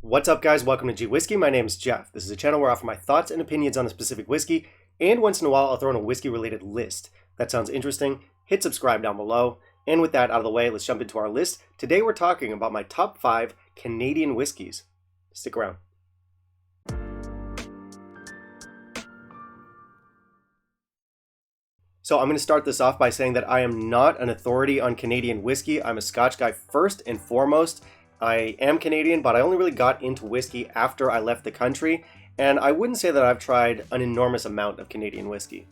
What's up, guys? Welcome to G Whiskey. My name is Jeff. This is a channel where I offer my thoughts and opinions on a specific whiskey, and once in a while I'll throw in a whiskey-related list. That sounds interesting? Hit subscribe down below. And with that out of the way, let's jump into our list. Today we're talking about my top 5 Canadian whiskies. Stick around. So I'm going to start this off by saying that I am not an authority on Canadian whiskey. I'm a Scotch guy first and foremost. I am Canadian, but I only really got into whiskey after I left the country, and I wouldn't say that I've tried an enormous amount of Canadian whiskey.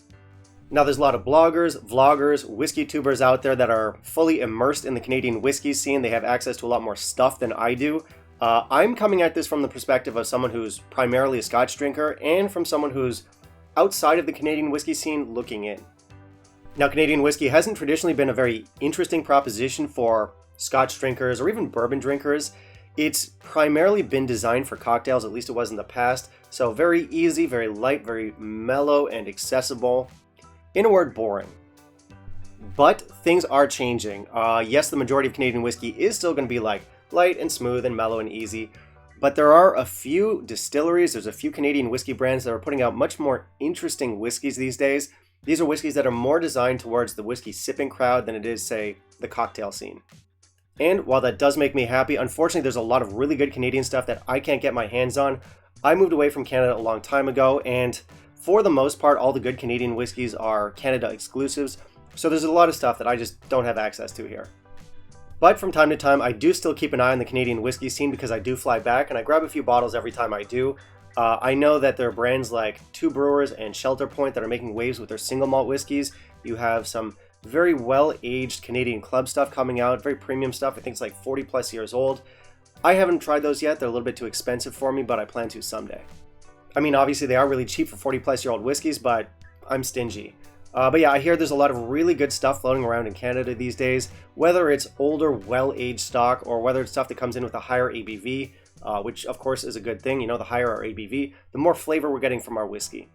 Now, there's a lot of bloggers, vloggers, whiskey tubers out there that are fully immersed in the Canadian whiskey scene. They have access to a lot more stuff than I do. I'm coming at this from the perspective of someone who's primarily a Scotch drinker and from someone who's outside of the Canadian whiskey scene looking in. Now, Canadian whiskey hasn't traditionally been a very interesting proposition for Scotch drinkers or even bourbon drinkers. It's primarily been designed for cocktails, at least it was in the past. So very easy, very light, very mellow and accessible. In a word, boring. But things are changing. Yes, the majority of Canadian whiskey is still going to be like light and smooth and mellow and easy. But there are a few distilleries, there's a few Canadian whiskey brands that are putting out much more interesting whiskeys these days. These are whiskeys that are more designed towards the whiskey sipping crowd than it is, say, the cocktail scene. And while that does make me happy, unfortunately there's a lot of really good Canadian stuff that I can't get my hands on. I moved away from Canada a long time ago, and for the most part all the good Canadian whiskeys are Canada exclusives, so there's a lot of stuff that I just don't have access to here. But from time to time I do still keep an eye on the Canadian whiskey scene because I do fly back and I grab a few bottles every time I do. I know that there are brands like Two Brewers and Shelter Point that are making waves with their single malt whiskeys. You have some very well-aged Canadian club stuff coming out, very premium stuff. I think it's like 40 plus years old. I haven't tried those yet. They're a little bit too expensive for me, but I plan to someday. I mean, obviously they are really cheap for 40 plus year old whiskeys, but I'm stingy. But yeah, I hear there's a lot of really good stuff floating around in Canada these days, whether it's older, well-aged stock or whether it's stuff that comes in with a higher ABV, which of course is a good thing. You know, the higher our ABV, the more flavor we're getting from our whiskey.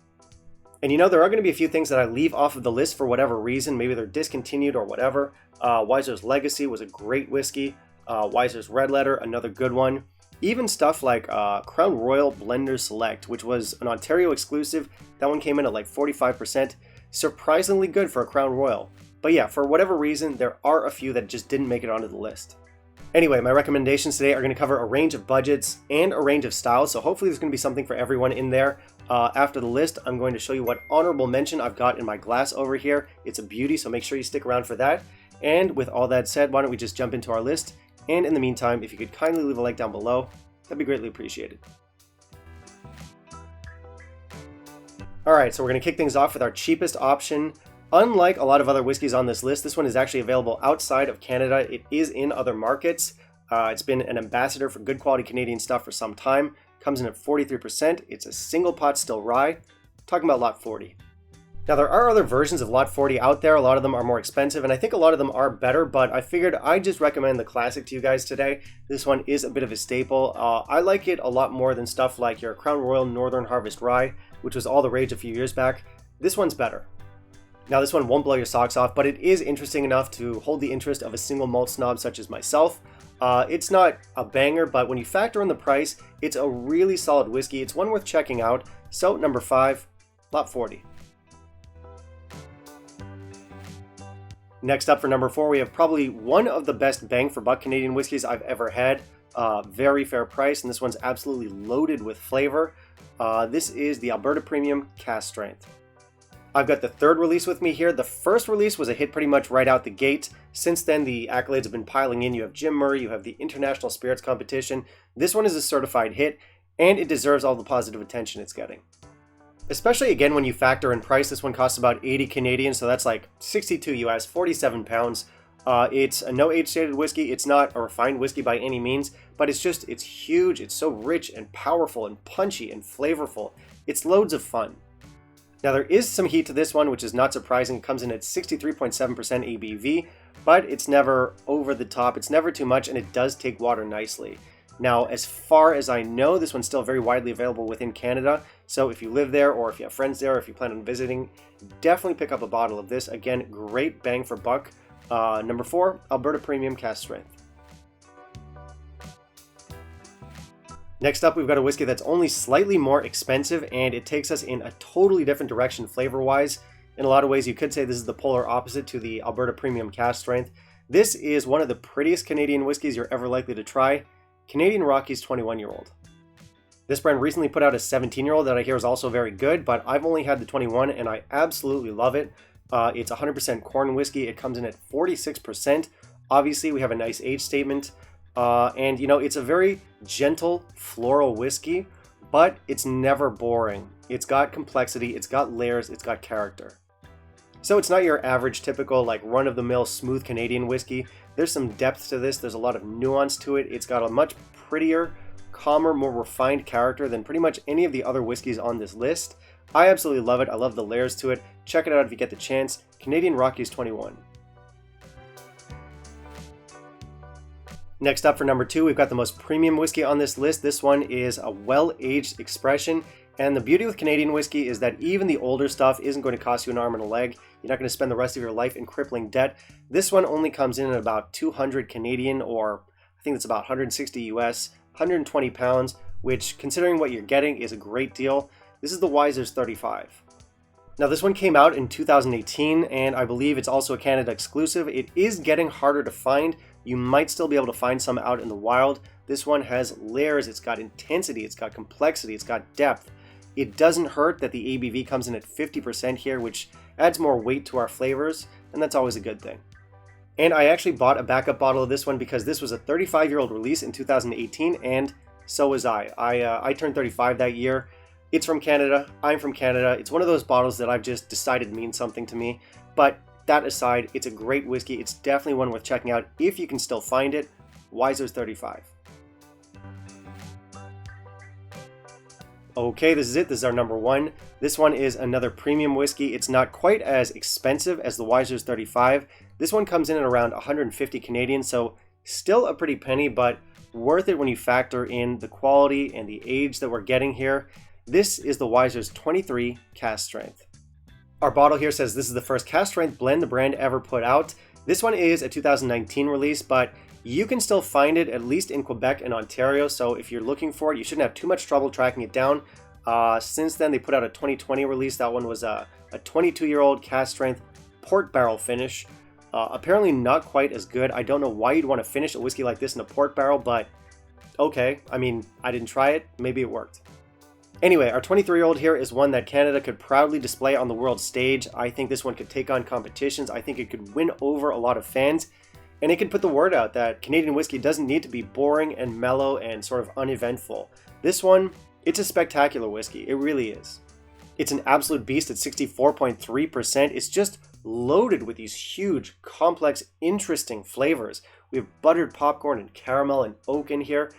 And you know, there are going to be a few things that I leave off of the list for whatever reason. Maybe they're discontinued or whatever. Weiser's Legacy was a great whiskey. Weiser's Red Letter, another good one. Even stuff like Crown Royal Blenders Select, which was an Ontario exclusive. That one came in at like 45%. Surprisingly good for a Crown Royal. But yeah, for whatever reason, there are a few that just didn't make it onto the list. Anyway, my recommendations today are going to cover a range of budgets and a range of styles, so hopefully there's going to be something for everyone in there. After the list, I'm going to show you what honorable mention I've got in my glass over here. It's a beauty, so make sure you stick around for that. And with all that said, why don't we just jump into our list? And in the meantime, if you could kindly leave a like down below, that'd be greatly appreciated. Alright, so we're going to kick things off with our cheapest option. Unlike a lot of other whiskeys on this list, this one is actually available outside of Canada. It is in other markets. It's been an ambassador for good quality Canadian stuff for some time. Comes in at 43%. It's a single pot still rye. Talking about Lot 40. Now, there are other versions of Lot 40 out there. A lot of them are more expensive, and I think a lot of them are better, but I figured I'd just recommend the classic to you guys today. This one is a bit of a staple. I like it a lot more than stuff like your Crown Royal Northern Harvest Rye, which was all the rage a few years back. This one's better. Now, this one won't blow your socks off, but it is interesting enough to hold the interest of a single malt snob such as myself. It's not a banger, but when you factor in the price, it's a really solid whiskey. It's one worth checking out. So, number 5, Lot 40. Next up for number 4, we have probably one of the best bang for buck Canadian whiskeys I've ever had. Very fair price, and this one's absolutely loaded with flavor. This is the Alberta Premium Cask Strength. I've got the third release with me here. The first release was a hit pretty much right out the gate. Since then, the accolades have been piling in. You have Jim Murray, you have the International Spirits Competition. This one is a certified hit, and it deserves all the positive attention it's getting. Especially again when you factor in price, this one costs about 80 Canadian, so that's like 62 US, 47 pounds. It's a no age stated whiskey. It's not a refined whiskey by any means, but it's huge. It's so rich and powerful and punchy and flavorful. It's loads of fun. Now, there is some heat to this one, which is not surprising. It comes in at 63.7% ABV, but it's never over the top. It's never too much, and it does take water nicely. Now, as far as I know, this one's still very widely available within Canada, so if you live there or if you have friends there, or if you plan on visiting, definitely pick up a bottle of this. Again, great bang for buck. Number 4, Alberta Premium Cask Strength. Next up, we've got a whiskey that's only slightly more expensive, and it takes us in a totally different direction flavor-wise. In a lot of ways, you could say this is the polar opposite to the Alberta Premium cask strength. This is one of the prettiest Canadian whiskeys you're ever likely to try, Canadian Rockies 21-year-old. This brand recently put out a 17-year-old that I hear is also very good, but I've only had the 21 and I absolutely love it. It's 100% corn whiskey. It comes in at 46%. Obviously, we have a nice age statement. And it's a very gentle floral whiskey, but it's never boring. It's got complexity, it's got layers, it's got character. So it's not your average typical like run-of-the-mill smooth Canadian whiskey. There's some depth to this, there's a lot of nuance to it. It's got a much prettier, calmer, more refined character than pretty much any of the other whiskeys on this list. I absolutely love it. I love the layers to it. Check it out if you get the chance. Canadian Rockies 21. Next up for number 2, we've got the most premium whiskey on this list. This one is a well-aged expression. And the beauty with Canadian whiskey is that even the older stuff isn't going to cost you an arm and a leg. You're not going to spend the rest of your life in crippling debt. This one only comes in at about 200 Canadian, or I think it's about 160 US, 120 pounds, which considering what you're getting is a great deal. This is the Wiser's 35. Now this one came out in 2018 and I believe it's also a Canada exclusive. It is getting harder to find. You might still be able to find some out in the wild. This one has layers, it's got intensity, it's got complexity, it's got depth. It doesn't hurt that the ABV comes in at 50% here, which adds more weight to our flavors, and that's always a good thing. And I actually bought a backup bottle of this one because this was a 35-year-old release in 2018, and so was I. I turned 35 that year. It's from Canada, I'm from Canada. It's one of those bottles that I've just decided means something to me. But that aside, it's a great whiskey. It's definitely one worth checking out if you can still find it. Wiser's 35. Okay, this is it. This is our number 1. This one is another premium whiskey. It's not quite as expensive as the Wiser's 35. This one comes in at around 150 Canadian, so still a pretty penny, but worth it when you factor in the quality and the age that we're getting here. This is the Wiser's 23 cask strength. Our bottle here says this is the first cask strength blend the brand ever put out. This one is a 2019 release, but you can still find it at least in Quebec and Ontario, so if you're looking for it, you shouldn't have too much trouble tracking it down. Since then, they put out a 2020 release. That one was a 22-year-old cask strength port barrel finish. Apparently not quite as good. I don't know why you'd want to finish a whiskey like this in a port barrel, but okay. I mean, I didn't try it. Maybe it worked. Anyway, our 23-year-old here is one that Canada could proudly display on the world stage. I think this one could take on competitions. I think it could win over a lot of fans. And it can put the word out that Canadian whiskey doesn't need to be boring and mellow and sort of uneventful. This one, it's a spectacular whiskey. It really is. It's an absolute beast at 64.3%. It's just loaded with these huge, complex, interesting flavors. We have buttered popcorn and caramel and oak in here.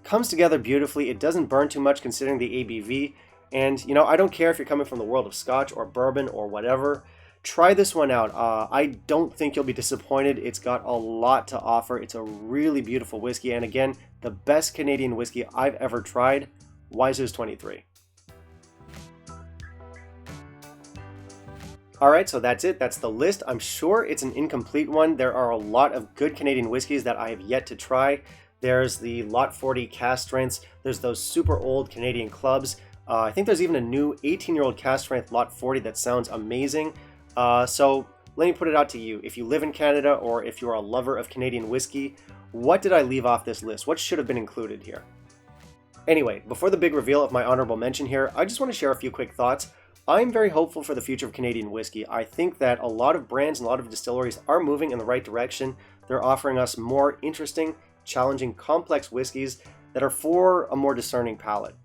Comes together beautifully. It doesn't burn too much considering the ABV. And, I don't care if you're coming from the world of scotch or bourbon or whatever. Try this one out. I don't think you'll be disappointed. It's got a lot to offer. It's a really beautiful whiskey. And again, the best Canadian whiskey I've ever tried, Wiser's 23. Alright, so that's it. That's the list. I'm sure it's an incomplete one. There are a lot of good Canadian whiskeys that I have yet to try. There's the Lot 40 cask strengths. There's those super old Canadian clubs. I think there's even a new 18-year-old cask strength Lot 40 that sounds amazing. So let me put it out to you. If you live in Canada or if you're a lover of Canadian whiskey, what did I leave off this list? What should have been included here? Anyway, before the big reveal of my honorable mention here, I just want to share a few quick thoughts. I'm very hopeful for the future of Canadian whiskey. I think that a lot of brands and a lot of distilleries are moving in the right direction. They're offering us more interesting, challenging, complex whiskeys that are for a more discerning palate.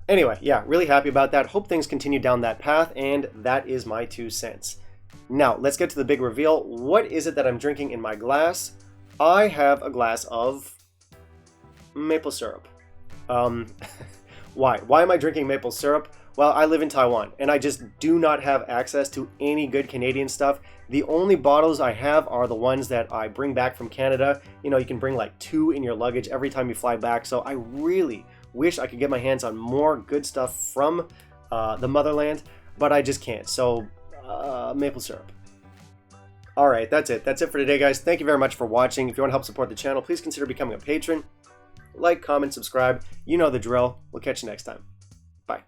Anyway, yeah, really happy about that. Hope things continue down that path, and that is my 2 cents. Now, let's get to the big reveal. What is it that I'm drinking in my glass? I have a glass of maple syrup. Why? Why am I drinking maple syrup? Well, I live in Taiwan, and I just do not have access to any good Canadian stuff. The only bottles I have are the ones that I bring back from Canada. You can bring like 2 in your luggage every time you fly back, so I really wish I could get my hands on more good stuff from the motherland, but I just can't. So, maple syrup. Alright, that's it. That's it for today, guys. Thank you very much for watching. If you want to help support the channel, please consider becoming a patron. like, comment, subscribe. You know the drill. We'll catch you next time. Bye.